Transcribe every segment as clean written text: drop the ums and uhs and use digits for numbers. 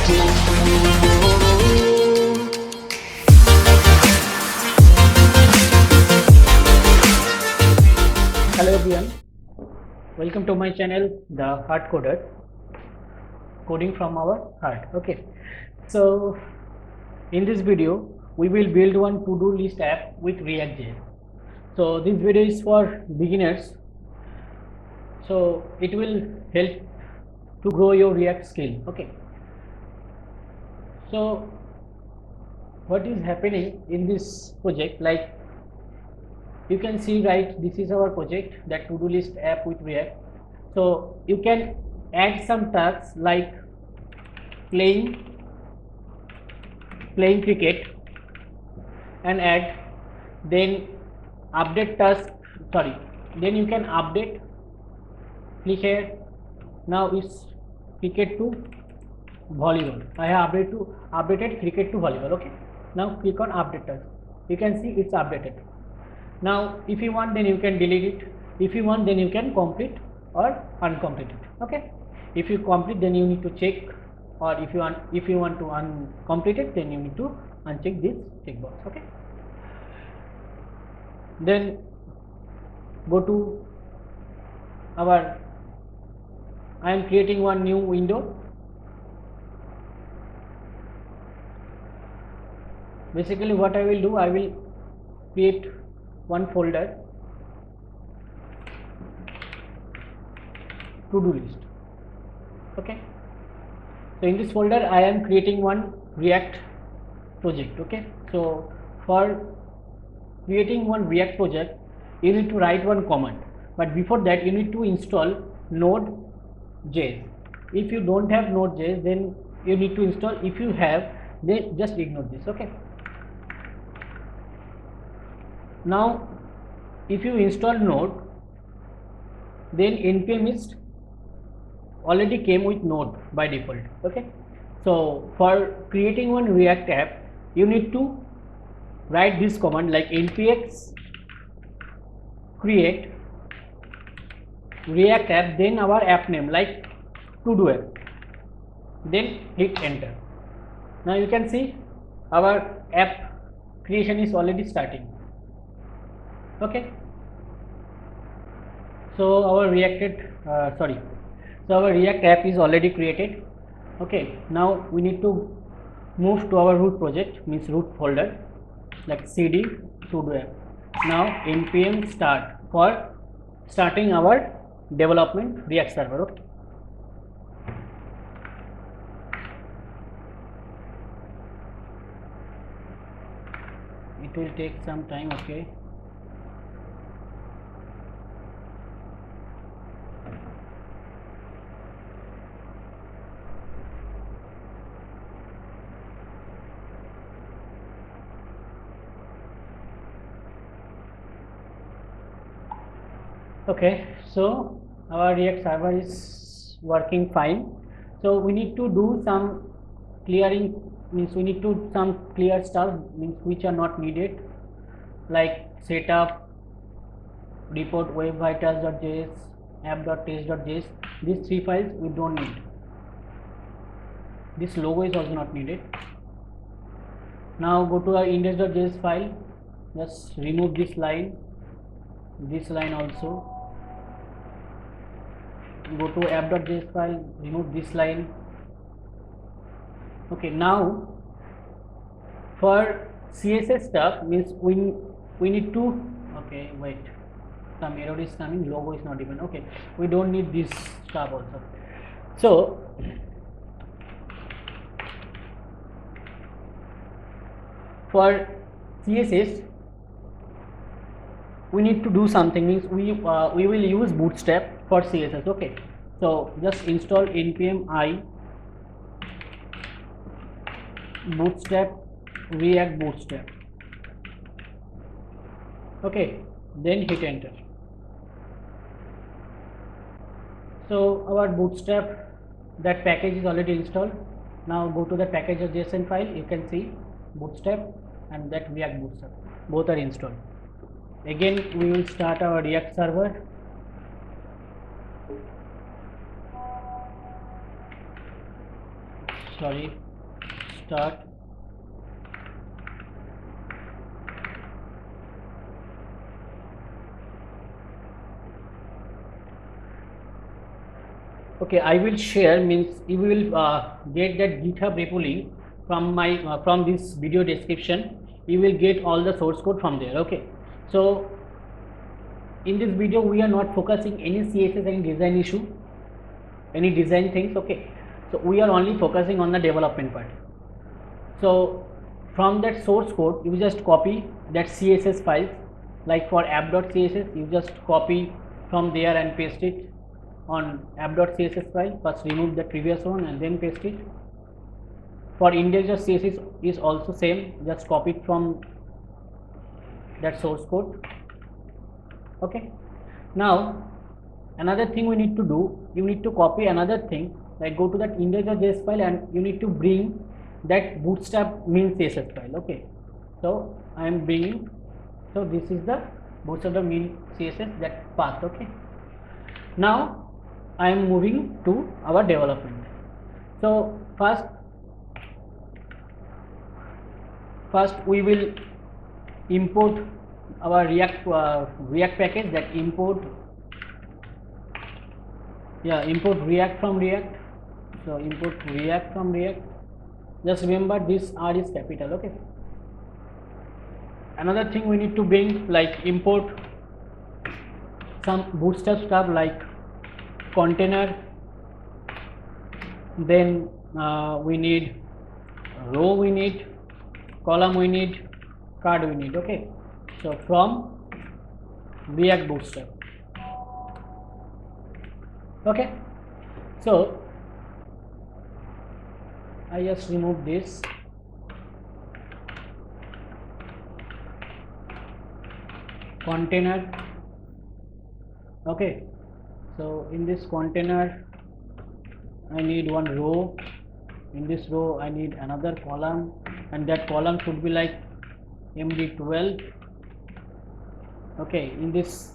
Hello everyone, welcome to my channel The Heart Coder, coding from our heart. Okay, so in this video we will build one to-do list app with React.js. So this video is for beginners, so it will help to grow your React skill. Okay, so what is happening in this project, like you can see, right, this is our project, that to-do list app with React. So you can add some tasks like playing cricket and add, then update task, then you can update, click here, now it's cricket to volleyball. I have updated cricket to volleyball. Okay, now click on update task, you can see it's updated. Now if you want, then you can delete it. If you want, then you can complete or uncomplete it. Okay, if you complete, then you need to check, or if you want to uncomplete it, then you need to uncheck this checkbox. Okay, then go to our, I am creating one new window. Basically what I will do, I will create one folder, to-do list. Okay, so in this folder I am creating one React project. Okay, so for creating one React project you need to write one command, but before that you need to install Node.js. If you don't have Node.js, then you need to install. If you have, then just ignore this. Okay, now if you install Node, then npm is already came with Node by default. Okay, so for creating one React app you need to write this command like npx create React app, then our app name like to-do app, then hit enter. Now you can see our app creation is already starting. Okay, so our our React app is already created. Okay, now we need to move to our root project, means root folder, like cd sudo app. Now npm start for starting our development React server. Okay, it will take some time. Okay, okay, so our React server is working fine. So we need to do some clearing, means we need to some clear stuff, means which are not needed, like setup, report, web vitals.js, app.test.js. These three files we don't need. This logo is also not needed. Now go to our index.js file, just remove this line also. Go to app.js file, remove this line. Okay, now for CSS stuff, means we need to, okay, wait, some error is coming, logo is not even. Okay, we don't need this stuff also. So for CSS we need to do something, means we will use Bootstrap for CSS. Okay, so just install npm I bootstrap React Bootstrap. Okay, then hit enter. So our Bootstrap, that package is already installed. Now go to the package.json file, you can see Bootstrap and that React Bootstrap, both are installed. Again we will start our React server. sorry, start. Okay, I will share, means you will get that GitHub repo link from my from this video description. You will get all the source code from there. Okay, so in this video we are not focusing any CSS, any design issue, any design things. Okay, so we are only focusing on the development part. So from that source code you just copy that CSS files, like for app.css you just copy from there and paste it on app.css file. First remove the previous one and then paste it. For index CSS is also same, just copy it from that source code. Okay, now another thing we need to do, you need to copy another thing, like go to that index.js file and you need to bring that bootstrap min CSS file. Okay, so I am bringing, so this is the bootstrap min CSS, that path. Okay, now I am moving to our development. So first we will import our React package, that import React from React. So import React from React. Just remember this R is capital. Okay, another thing we need to bring, like import some bootstrap stuff like container, then we need row, we need column, we need card, we need. Okay, so from React Bootstrap. Okay, so I just remove this. Container. Okay, so in this container I need one row, in this row I need another column, and that column should be like MD12. Okay, in this,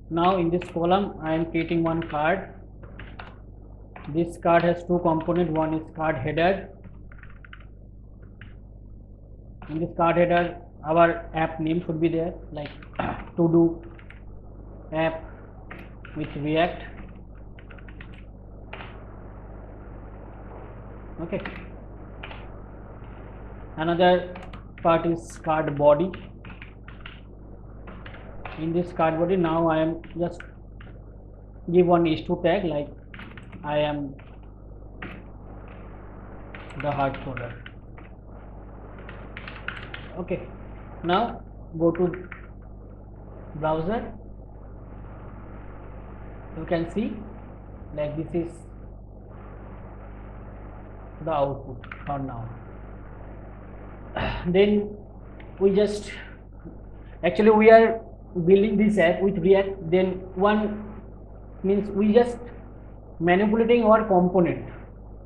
now in this column I am creating one card. This card has two components, one is card header. In this card header our app name should be there, like to do app with React. Okay, another part is card body. In this card body now I am just give one h2 tag, like I am the hard coder. Okay, now go to browser. You can see like this is the output for now. Then we just, actually we are building this app with React, then one means we just manipulating our component,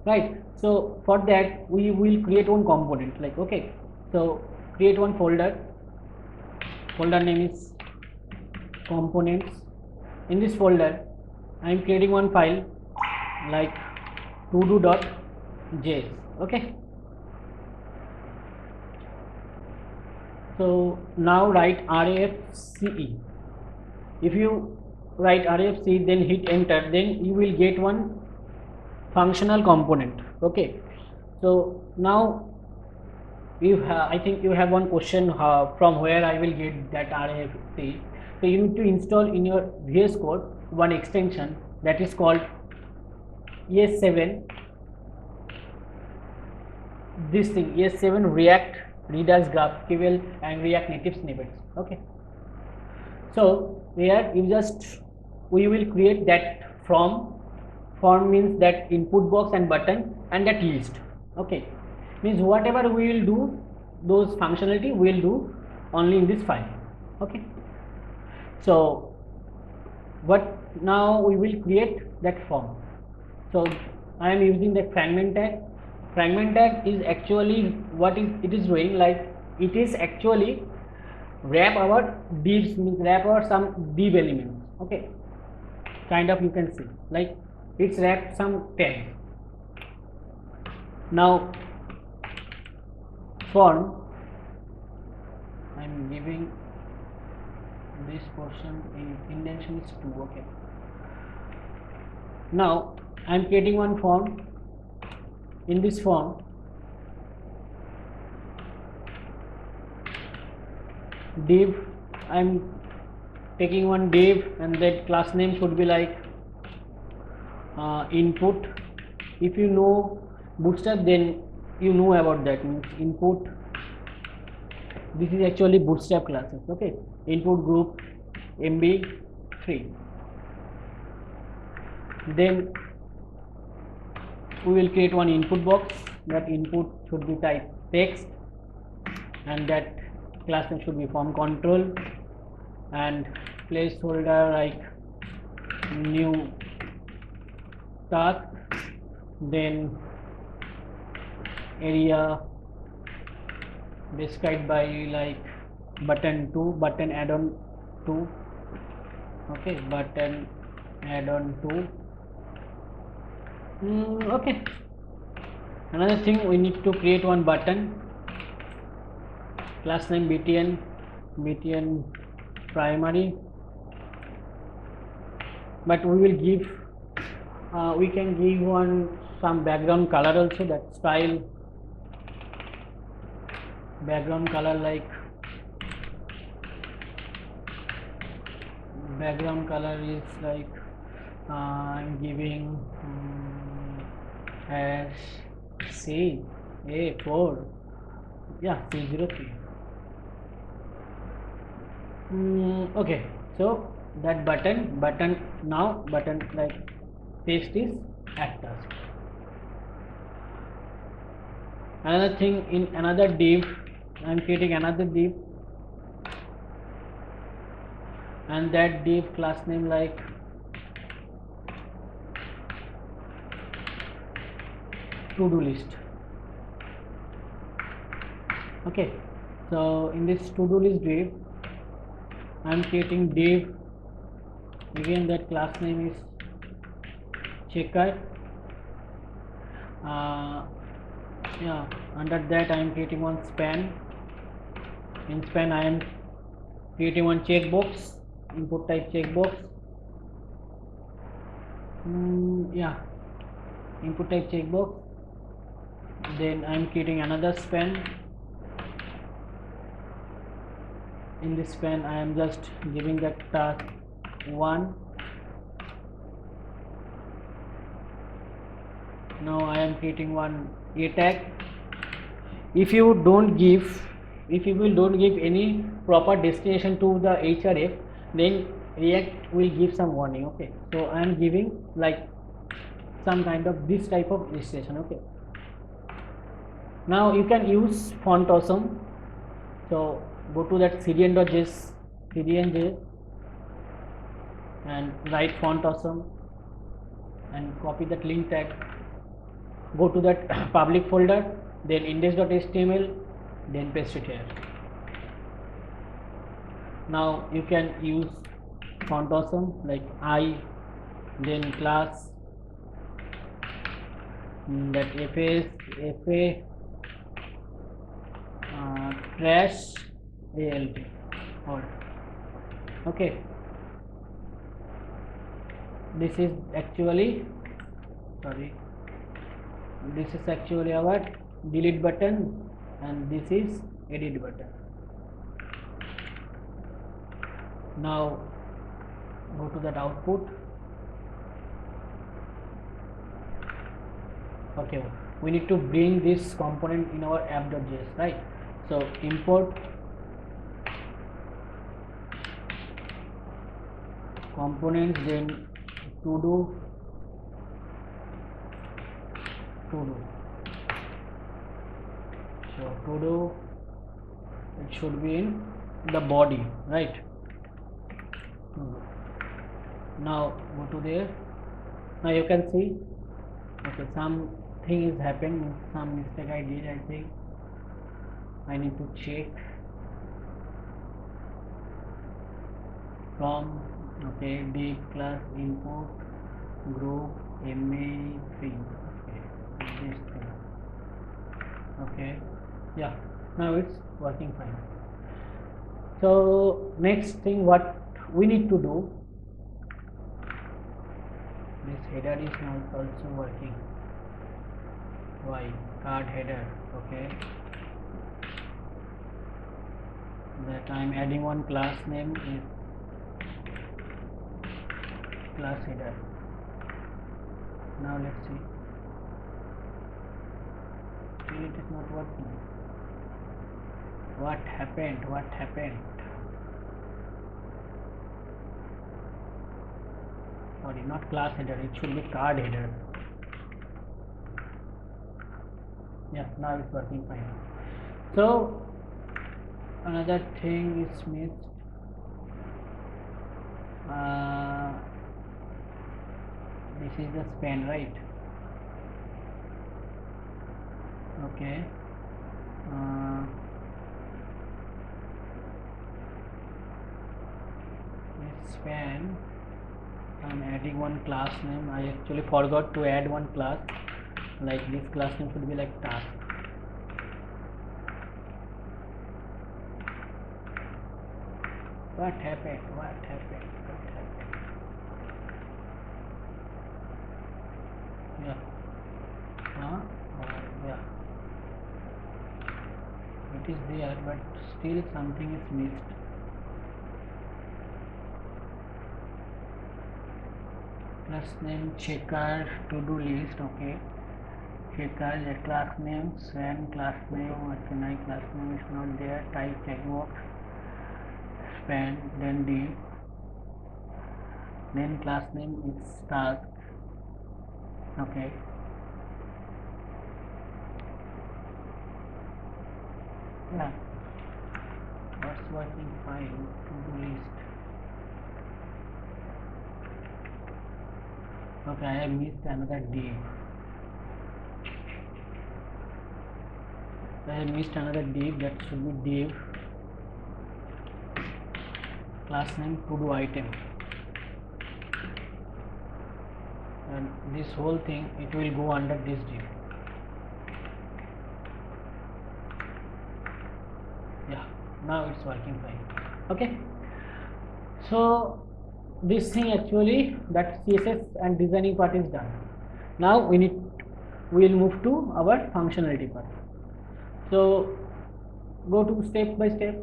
right? So for that we will create one component, like, okay, so create one folder name is components. In this folder I am creating one file like todo.js. okay, so now write RAFCE. If you write RAFCE then hit enter, then you will get one functional component. Okay, so now I think you have one question, from where I will get that RAFCE. So you need to install in your VS Code one extension that is called ES7, this thing ES7 React Redux GraphQL and React Native snippets. Okay, so here you just, we will create that form means that input box and button and that list. Okay, means whatever we will do, those functionality we will do only in this file. Okay, so what now we will create that form. So I am using that fragment tag. Fragment tag is actually what it is doing, like it is actually wrap our divs, means wrap our some div elements. Okay, kind of you can see like it's wrapped some tag. Now form, I'm giving this portion in indentation is 2. Okay, now I'm creating one form. In this form, div, I'm taking one div, and that class name should be like input. If you know Bootstrap, then you know about that. Means input, this is actually Bootstrap classes. Okay, input group MB3. Then we will create one input box. That input should be type text, and that class name should be form control, and placeholder like new task. Then area described by like button 2, button add-on 2. Okay, button add-on 2. Okay, another thing, we need to create one button, class name btn primary, but we will give we can give one some background color also, that style background color, like background color is like I'm giving as CA4, yeah, C03. Okay, so that button now button like text is at task. Another thing, in another div, I'm creating another div, and that div class name like to-do list. Okay, so in this to-do list div, I'm creating div, again that class name is checker. Yeah, under that I am creating one span. In span I am creating one checkbox, input type checkbox. Yeah, input type checkbox. Then I am creating another span. In this span I am just giving that task 1. Now I am creating one a tag. If you don't give any proper destination to the href, then React will give some warning. Okay, so I am giving like some kind of this type of destination. Okay, now you can use font awesome. So go to that cdn.js and write font awesome and copy that link tag. Go to that public folder, then index.html, then paste it here. Now you can use font awesome like I, then class, that fa trash alt all. Okay, this is actually our delete button, and this is edit button. Now go to that output. Okay, we need to bring this component in our app.js, right? So import components, then to do so to do, it should be in the body, right? Now go to there. Now you can see, okay, something is happened, some mistake I did. I think I need to check from, okay, div class input group ma3. Okay, this thing. Okay, yeah, now it's working fine. So next thing what we need to do, this header is not also working. Why? Card header. Okay, that I'm adding one class name is class header. Now let's see. Still it is not working. What happened? What happened? Sorry, not class header, it should be card header. Yeah, now it's working fine. So another thing is missed. This is the span, right? Okay. This span, I'm adding one class name. I actually forgot to add one class. Like this class name should be like task. What happened? What happened? What happened? Yeah. Yeah. It is there, but still something is missed. Class name checker to do list. Okay. Checker the class name, span class name, HNI class name is not there. Type checkbox, span, then D. Then class name is task. Okay. Yeah. What's working fine? To do list. Okay, I have missed another div. I have missed another div, that should be div class name to do item, and this whole thing it will go under this div. Yeah, now it's working fine. Okay, so this thing actually, that CSS and designing part is done. Now we will move to our functionality part. So go to step by step.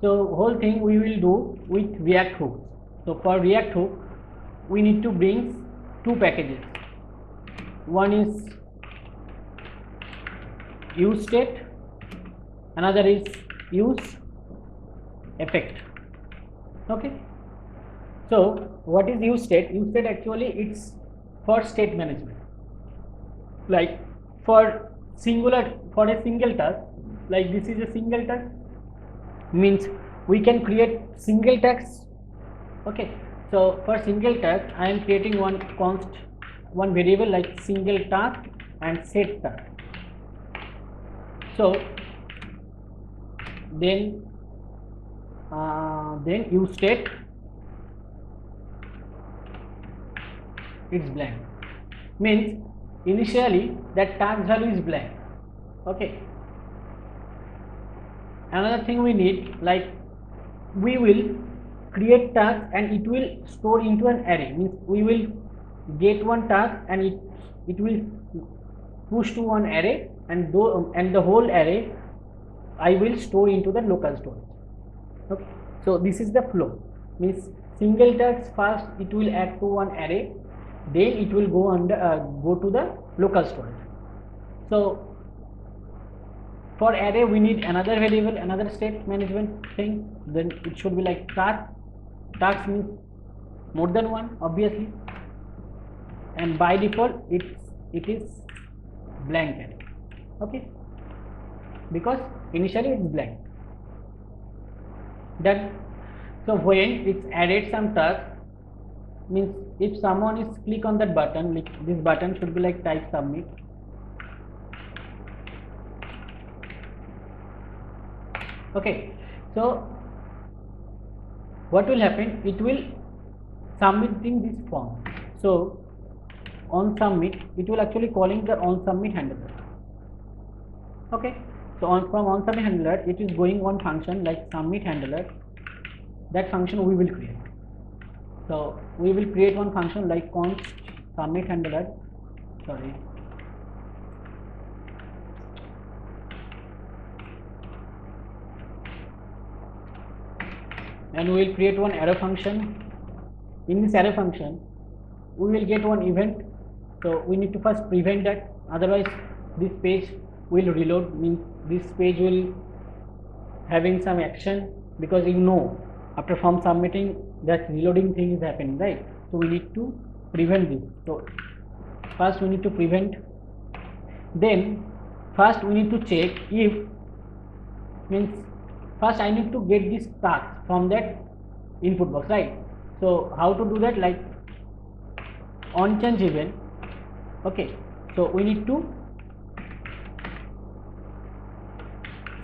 So whole thing we will do with React hooks. So for React hook we need to bring two packages. One is use state, another is use effect. Okay, so what is use state? Use state actually it's for state management. Like for a single task, like this is a single task, means we can create single tags. Okay, so for single tag I am creating one variable like single task and set task. So then use state it's blank, means initially that task value is blank. Okay, another thing we need, like we will create task and it will store into an array, means we will get one task and it will push to one array, and the whole array I will store into the local storage. Okay, so this is the flow, means single task first it will add to one array, then it will go to the local storage. So for array we need another variable, another state management thing, then it should be like task means more than one obviously, and by default it is blank array. Okay, because initially it's blank. Then so when it's added some task, means if someone is click on that button, like this button should be like type submit. Okay, so what will happen, it will submitting this form. So on submit it will actually calling the on submit handler. Okay, so from on submit handler it is going one function like submit handler. That function we will create. So we will create one function like const submit handler, sorry, and we will create one arrow function. In this arrow function we will get one event, so we need to first prevent that, otherwise this page will reload, means this page will having some action, because you know after form submitting that reloading thing is happening, right? So we need to prevent this. So first we need to prevent, then first we need to check if, means first I need to get this task from that input box, right? So how to do that? Like on change event. Okay, so we need to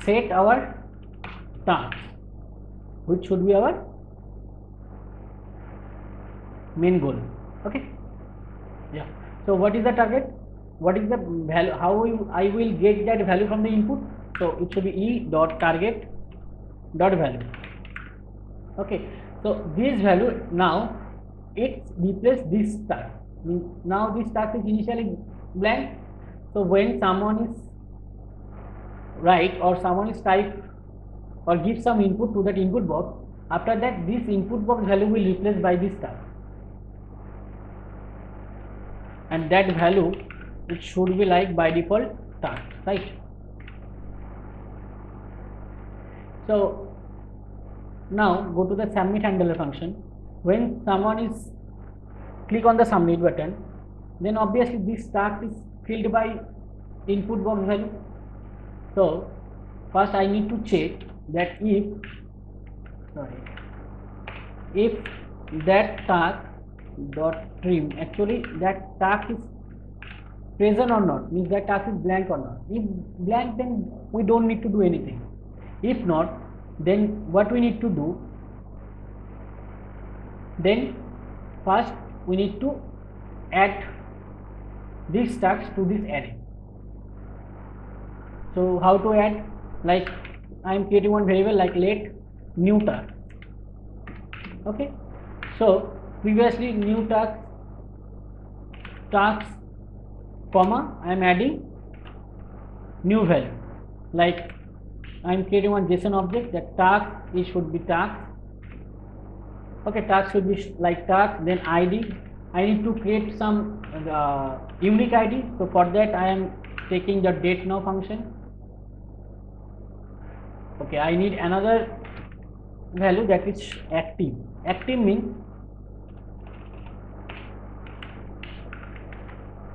set our task, which should be our main goal. Okay, yeah. So what is the target? What is the value? How I will get that value from the input? So it should be e dot target dot value. Okay, so this value now it replaces this task. Now this task is initially blank. So when someone is write or someone is type or give some input to that input box, after that this input box value will replace by this task, and that value it should be like by default task, right? So now go to the submit handler function. When someone is click on the submit button, then obviously this task is filled by input box value. So first I need to check that if that task dot trim, actually that task is present or not, means that task is blank or not. If blank, then we don't need to do anything. If not, then what we need to do, then first we need to add these tasks to this array. So how to add? Like I am creating one variable like let new task. Okay, so previously new tasks comma I am adding new value, like I am creating one JSON object that task it should be task. Okay, task should be like task, then ID. I need to create some unique ID. So for that I am taking the date now function. Okay, I need another value that is active. Active means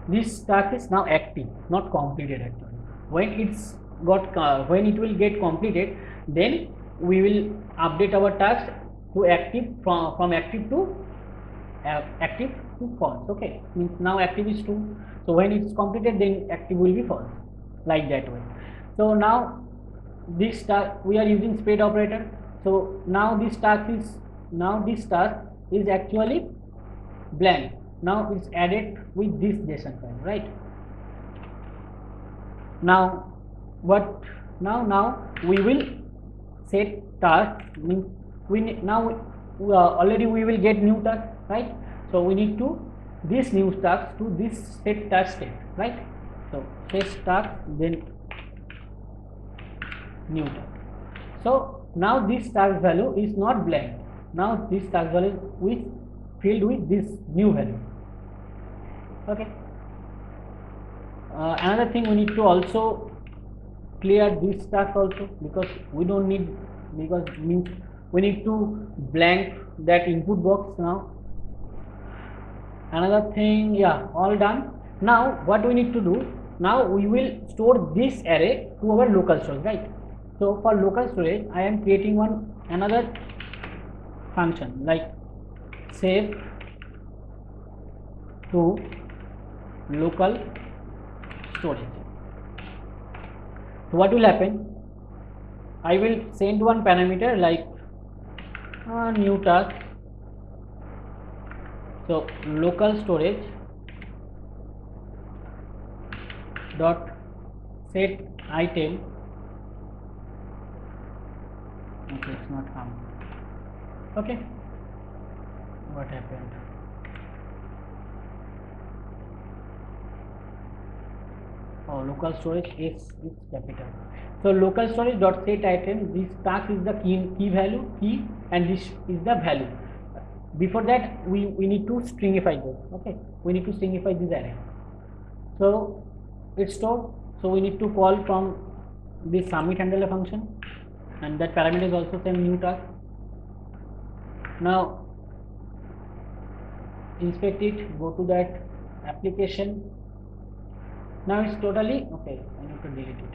this task is now active, not completed actually. When it's got when it will get completed, then we will update our task to active, from active to false. Okay, means now active is true, so when it's completed then active will be false, like that way. So now this task we are using spread operator. So now this task is actually blank. Now it's added with this JSON file, right? Now what? Now we will set task. Means we now already we will get new task, right? So we need to this new task to this set task state, right? So set task, then new task. So now this task value is not blank. Now this task value is filled with this new value. Okay. Another thing, we need to also clear this task also, because we don't need, because means we need to blank that input box now. Another thing, yeah, all done. Now what we need to do, now we will store this array to our local storage, right? So for local storage I am creating another function like save to local storage. So what will happen, I will send one parameter like new task. So local storage dot set item. Okay, it's not come. Okay, what happened? Oh, local storage is capital. So local storage dot set item, this task is the key value, key, and this is the value. Before that, we need to stringify this. Okay, we need to stringify this array. So it's stored. So we need to call from this submit handler function, and that parameter is also same new task. Now inspect it, go to that application. Now it's totally okay. I need to delete it.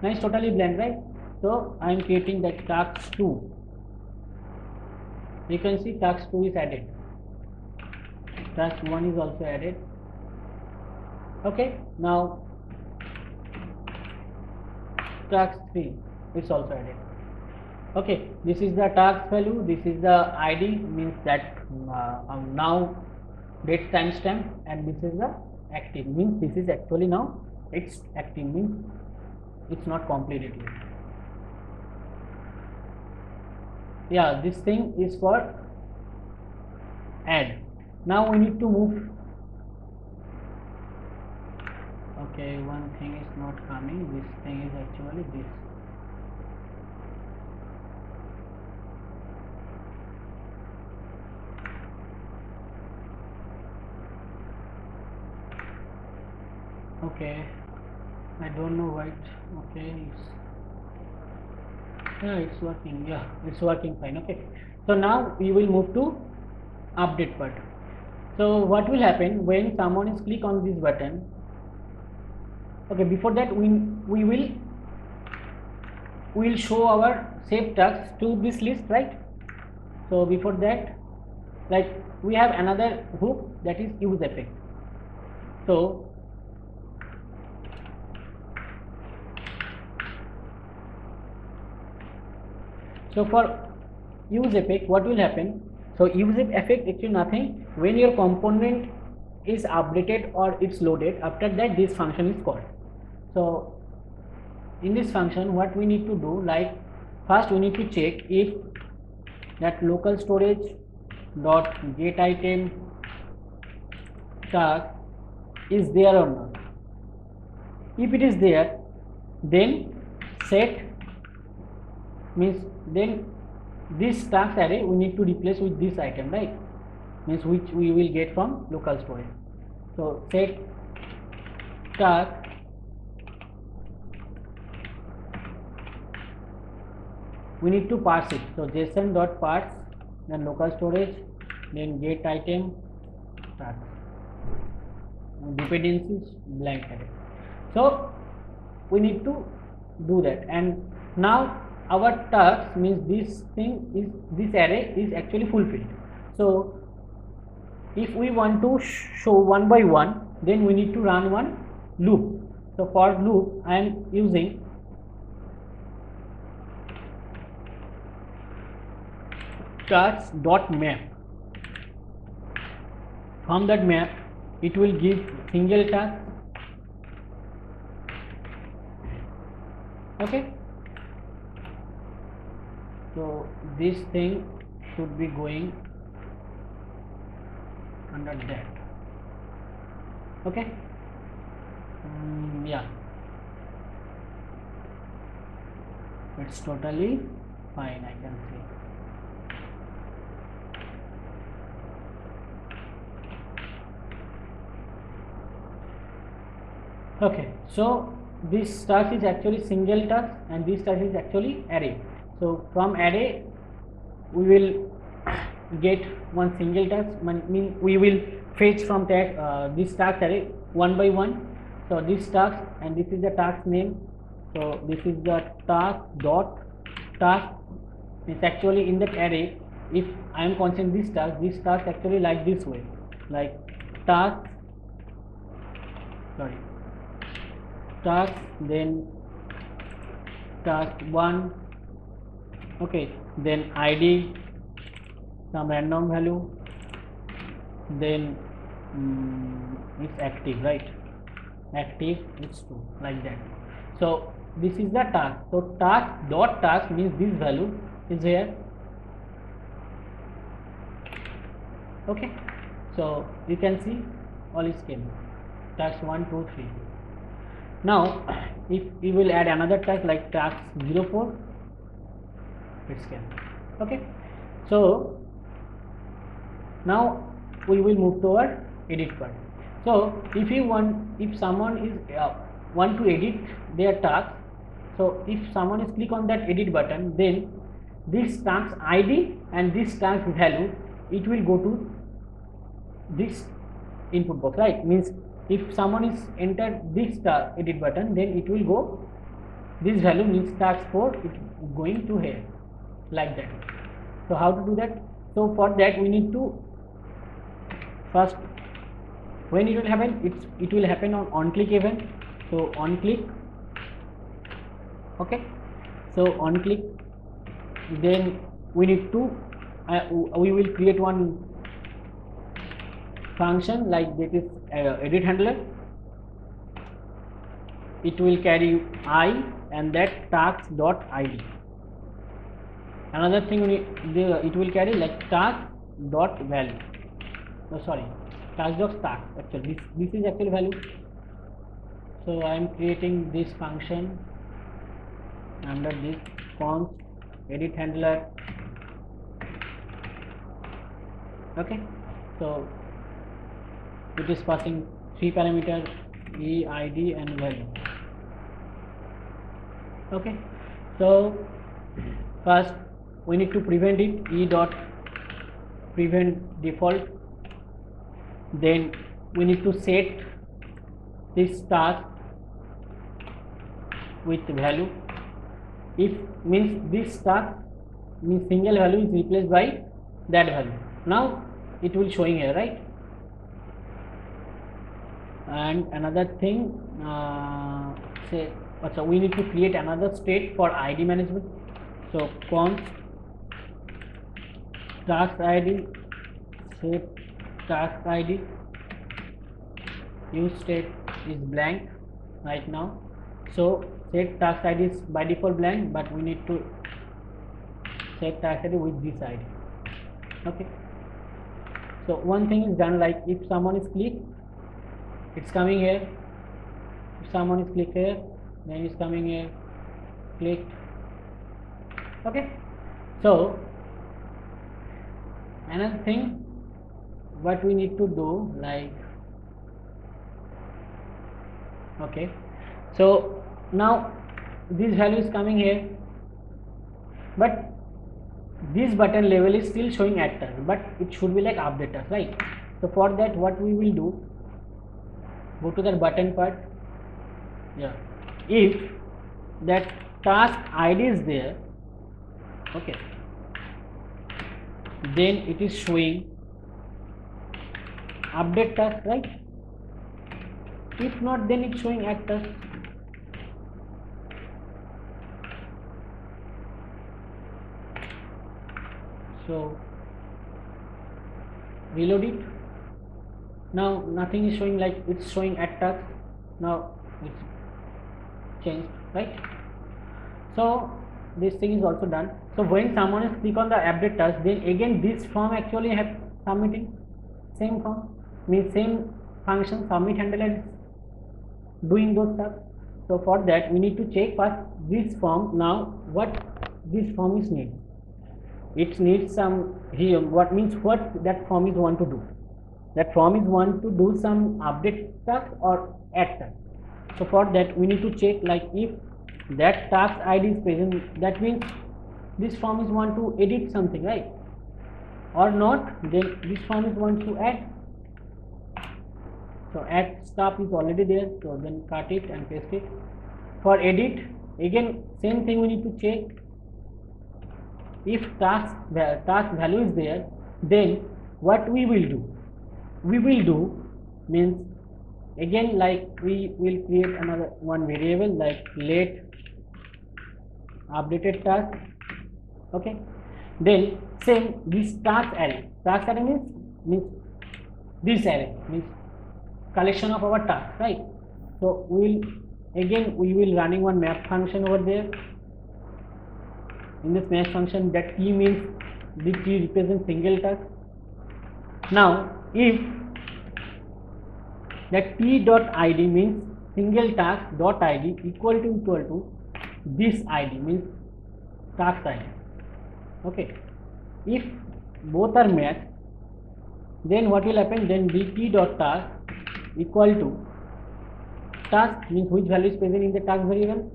Now it's totally blank, right? So I am creating that task 2. You can see task 2 is added. Task 1 is also added. Okay, now task 3 is also added. Okay, this is the task value, this is the ID, means that now date timestamp, and this is the active, means this is actually now it's active, means it's not completed yet. Yeah, this thing is for add. Now we need to move. Okay, one thing is not coming. This thing is actually this. Okay, I don't know what. Okay, it's working. Yeah, it's working fine. Okay, so now we will move to update part. So what will happen when someone is click on this button? Okay, before that we will show our saved tasks to this list, right? So before that, like, we have another hook, that is use effect. So for use effect, what will happen? So use effect actually nothing. When your component is updated or it's loaded, after that this function is called. So in this function, what we need to do, like, first we need to check if that local storage dot get item task is there or not. If it is there, then set, means then this task array we need to replace with this item, right? Means which we will get from local storage. So set task we need to parse it. So JSON dot parse, then local storage, then get item task, dependencies blank array. So we need to do that, and now our task, means this thing is, this array is actually fulfilled. So if we want to show one by one, then we need to run one loop. So for loop I am using tasks dot map. From that map it will give single task. Okay, so this thing should be going under that. Okay, yeah, it's totally fine, I can see. Okay, so this task is actually single task and this task is actually array. So from array we will get one single task, mean we will fetch from that this task array one by one. So this task, and this is the task name. So this is the task dot task. It's actually in that array. If I am considering this task actually like this way, like task, sorry, task, then task 1, okay, then ID, some random value, then it's active, right? active is true, like that. So this is the task. So task dot task means this value is here. Okay, so you can see all is came task 1 2 3. Now if we will add another task like task 04, it's came. Okay, so now we will move toward edit part. So if someone is want to edit their task, so if someone is click on that edit button, then this task ID and this task value, it will go to this input box, right? Means if someone is entered this edit button, then it will go this value, means task 4, it going to here, like that. So how to do that? So for that we need to first, when it will happen, it will happen on click event. So on click, okay, so on click, then we need to we will create one function like that is edit handler. It will carry I and that task dot ID. Another thing it will carry like task dot value. No, sorry, task dot task. Actually, this is actual value. So I am creating this function under this const edit handler. Okay, so it is passing 3 parameters, E, ID and value. Okay, so first we need to prevent it, E dot prevent default. Then we need to set this task with value. If means this task means single value is replaced by that value. Now it will showing here, right? And another thing, so we need to create another state for ID management. So const task ID, set task ID, use state is blank right now. So set task ID is by default blank, but we need to set task ID with this ID. Okay, so one thing is done, like if someone is click, it's coming here. If someone is click here, then it's coming here, click. Okay, so another thing what we need to do, like, okay, so now this value is coming here, but this button level is still showing actor, but it should be like updaters, right? So for that what we will do, go to that button part. Yeah, if that task ID is there, okay, then it is showing update task, right? If not, then it's showing actor. So reload it. Now nothing is showing, like it's showing actor. Now it's changed, right? So this thing is also done. So when someone is click on the update task, then again this form actually have submitting same form, means same function submit handler is doing those stuff. So for that we need to check first this form. Now what this form is need, it needs some here, what means what that form is want to do. That form is want to do some update task or add task. So for that we need to check, like if that task ID is present, that means this form is want to edit something, right? Or not, then this form is want to add. So add stuff is already there, so then cut it and paste it. For edit, again same thing, we need to check if task value is there, then what we will do? We will do means again, like we will create another one variable like let updated task. Okay, then same this task array. Task array means this array means collection of our tasks, right? So we will running one map function over there. In this map function, that t means the t represents single task. Now if that t dot id means single task dot id equal to this id means task id. Okay, if both are matched, then what will happen? Then dt dot task equal to task means which value is present in the task variable.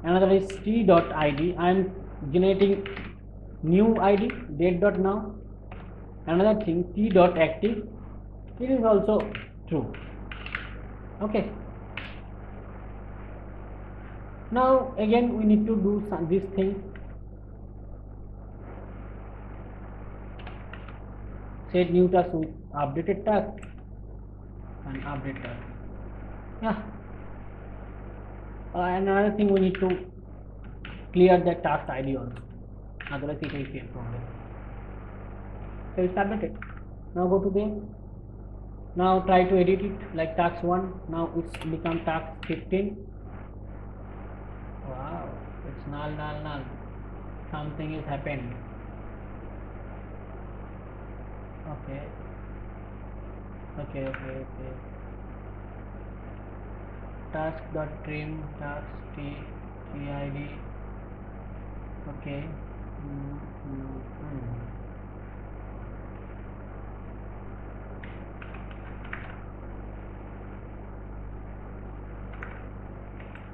Another is t dot id. I am generating new id date dot now. Another thing, t dot active, it is also true. Okay, now again we need to do this thing. Set new task with updated task and update task. Yeah, another thing, we need to clear the task id also, otherwise it will create problem. So it's updated. Now go to there. Now try to edit it like task 1. Now it's become task 15. Wow, it's null. Something is happened. Okay. Task dot trim task tid. Okay.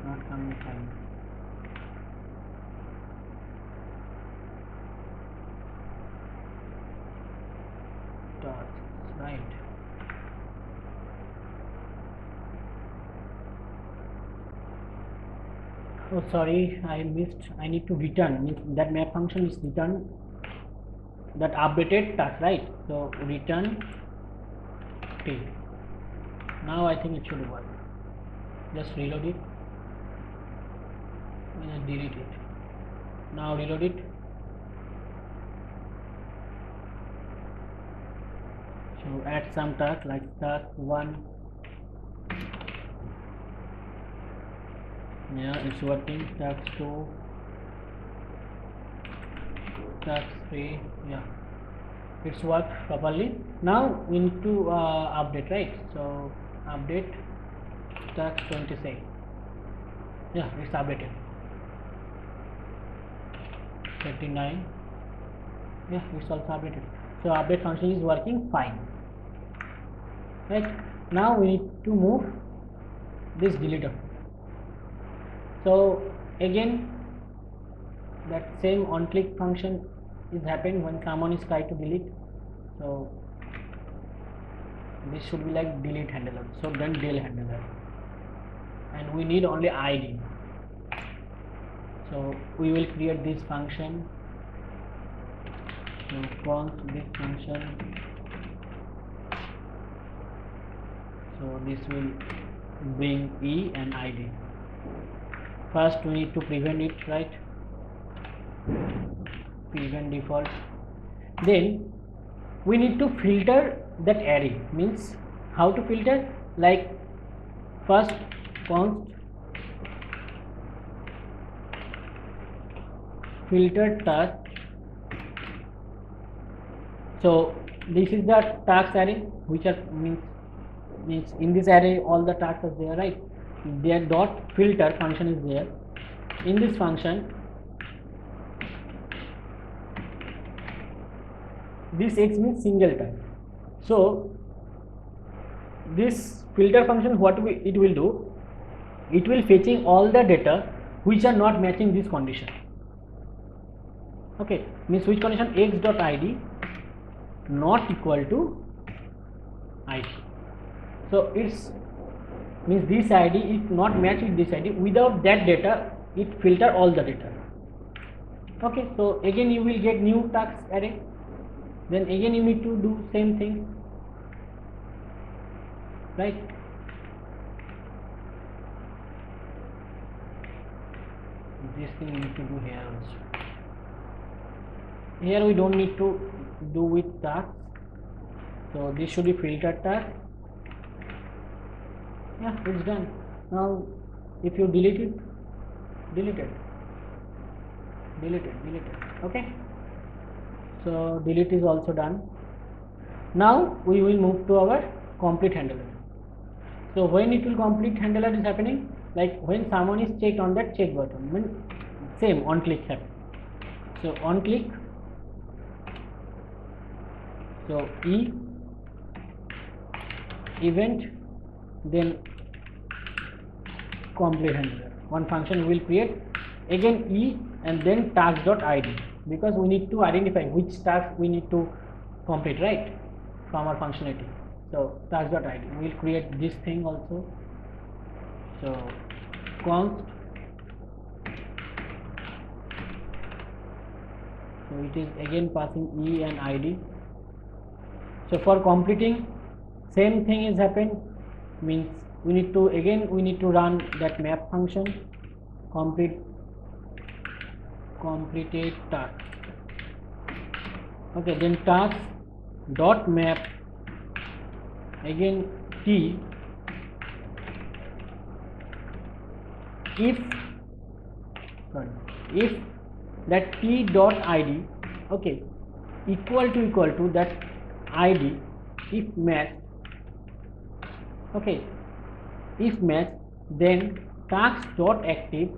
Not coming fine. Tasks, right. Oh sorry, I missed. I need to return, means that map function is return that updated task, right? So return t. Now I think it should work. Just reload it and delete it. Now reload it. So add some task like task 1. Yeah, it's working. Task 2, task 3. Yeah, it's worked properly. Now we need to update, right? So update task 26. Yeah, it's updated. 39. Yeah, it's also updated. So update function is working fine. Right, now we need to move this deleter. So again that same on click function is happening when someone is trying to delete. So this should be like delete handler. So then del handler, and we need only id. So we will create this function. So const this function. So this will bring e and id. First we need to prevent it, right? Prevent default. Then we need to filter that array. Means how to filter? Like first const filter task. So this is the task array, which are means in this array all the tasks are there, right? Their dot filter function is there. In this function, this x means single time. So this filter function, it will do? It will fetching all the data which are not matching this condition. Okay, means which condition? X dot id not equal to id. So it's means this id is not matched with this id. Without that data, it filter all the data. Okay, so again you will get new task array. Then again you need to do same thing, right? This thing you need to do here also. Here we don't need to do with tasks. So this should be filter task. Yeah, it's done. Now if you delete it, delete it, delete it. Okay, so delete is also done. Now we will move to our complete handler. So when it will complete handler is happening, like when someone is checked on that check button, when same on click happen. So on click, so E event, then complete handler. One function we will create, again E and then task.id, because we need to identify which task we need to complete, right, from our functionality. So task.id, we will create this thing also. So const, so it is again passing E and ID. So for completing, same thing is happened, means we need to run that map function, completed task. Okay, then task dot map, again T, if that T dot ID, okay, equal to that ID, if match, okay, if match, then task dot active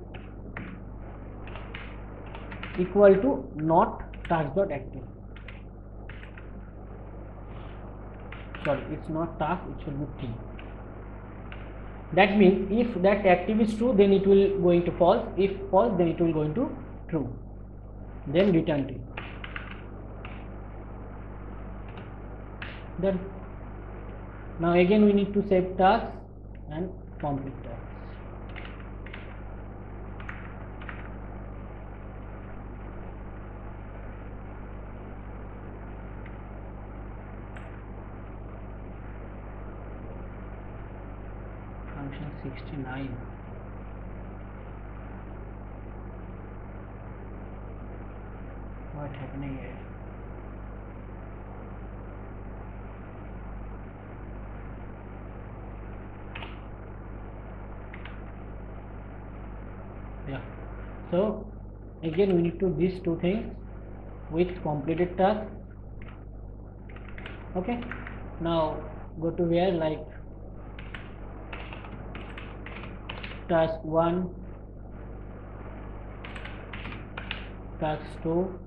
equal to not task dot active. Sorry, it's not task, it should be T. That means if that active is true, then it will going to false. If false, then it will going to true. Then return T. Then now again we need to save tasks and complete tasks. Function 69. What's happening here? Yeah. So again we need to these two things with completed task. Okay. Now go to where, like task 1, task 2,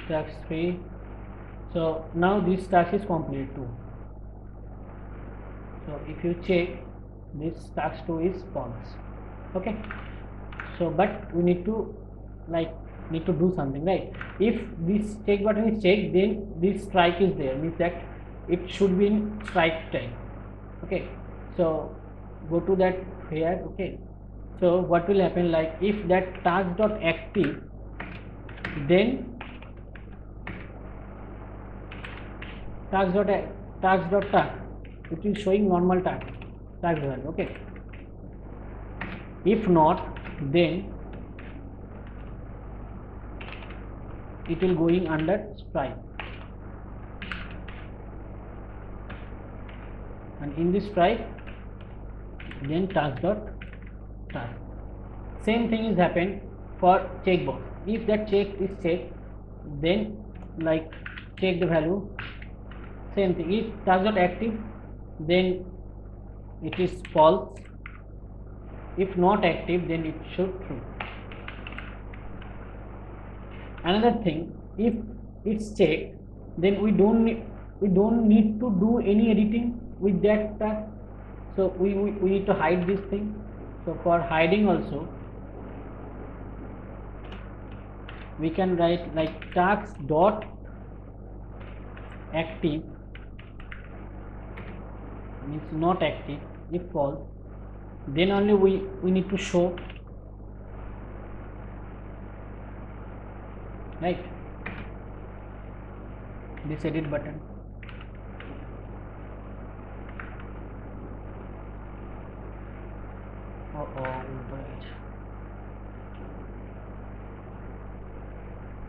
task 3. So now this task is completed too. So if you check, this task 2 is false. Okay, so but we need to do something, right? If this check button is checked, then this strike is there, means that it should be in strike type. Okay, so go to that here. Okay, so what will happen, like if that task dot active, then task dot it is showing normal task value. Okay, if not, then it will going under strike, and in this strike, then task. Same thing is happened for checkbox. If that check is checked, then like check the value. Same thing. If task dot active, then it is false. If not active, then it should true. Another thing, if it's checked, then we don't need to do any editing with that task. So we need to hide this thing. So for hiding also, we can write like task dot active means not active. If false, then only we need to show, right, this edit button.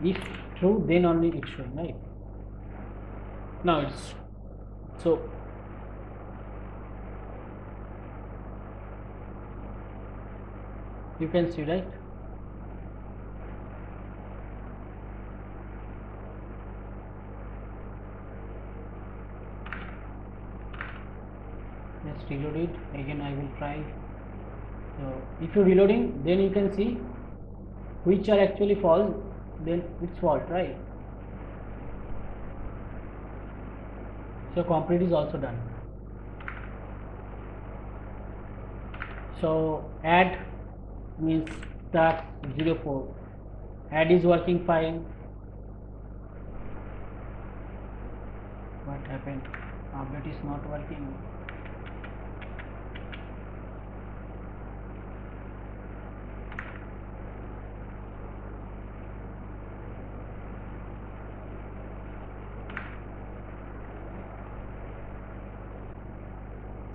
If true, then only it's showing, right? Now it's so You can see, right? Let's reload it again. I will try. So if you're reloading, then you can see which are actually false, then it's false, right? So complete is also done. So add means task 04. Add is working fine. What happened? Update is not working.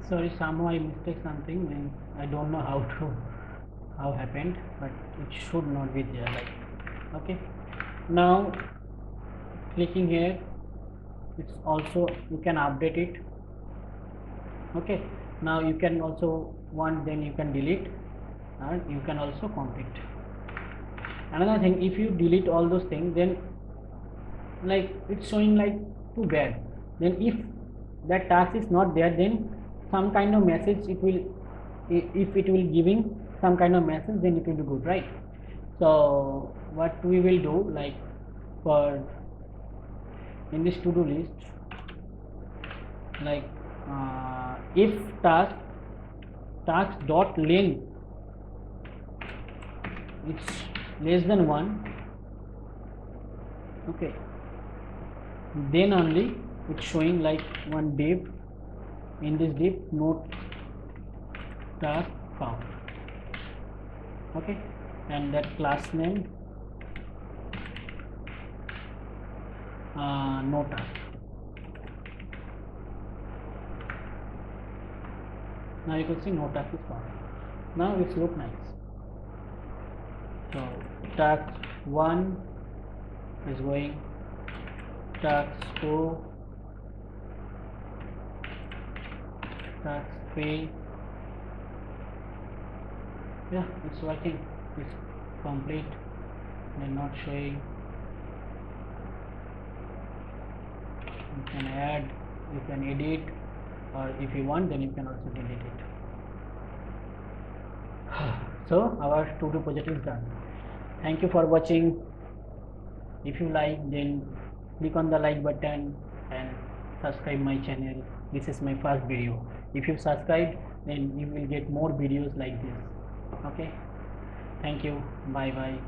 Sorry, somehow I mistake something and I don't know how happened, but it should not be there. Like, okay, now clicking here, it's also you can update it. Okay, now you can also want, then you can delete, and you can also complete. Another thing, if you delete all those things, then like it's showing like too bad. Then if that task is not there, then some kind of message it will, if it will giving some kind of message, then it will be good, right? So what we will do, like for in this to do list, like if task dot length it's less than 1, okay, then only it's showing like one div. In this div, note task found, okay, and that class name no task. Now you can see no task is found. Now it's look nice. So task 1 is going, task 2, task 3, yeah, it's working, it's complete and not showing. You can add, you can edit, or if you want, then you can also delete it. So our to-do project is done. Thank you for watching. If you like, then click on the like button and subscribe my channel. This is my first video. If you subscribe, then you will get more videos like this. Okay, thank you, bye bye.